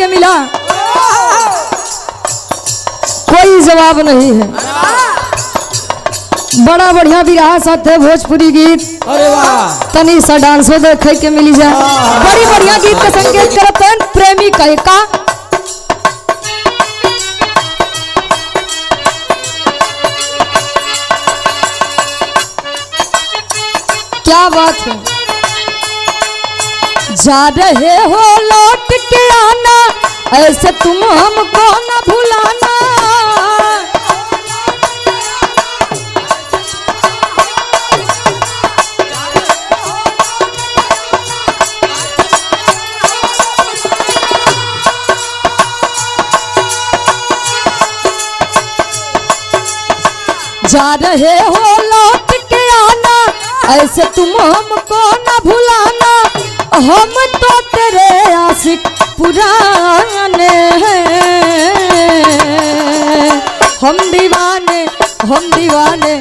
मिला कोई जवाब नहीं है। बड़ा बढ़िया बिरहा साथ है भोजपुरी गीत। अरे वाह तनी सा डांसो देखे के मिली जाए। बड़ी बढ़िया गीत का संकेत करते हैं प्रेमी कहे का। क्या बात है। जा रहे हो लौट के आना ऐसे तुम हमको न भुलाना। जा रहे हो लौट के आना ऐसे तुम हमको न भुलाना। हम तो तेरे आशिक पुराने हैं। हम दीवाने हम दीवाने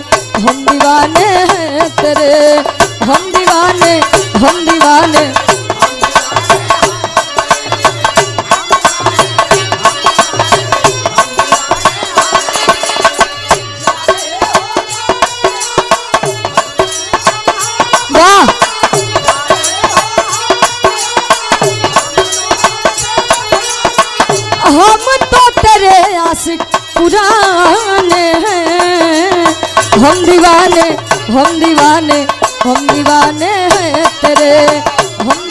हम दीवाने हैं तेरे। हम दीवाने हम दीवाने। वाह हम तो तेरे आशिक पुराने हैं। हम दीवाने हम दीवाने हम दीवाने हैं तेरे। हम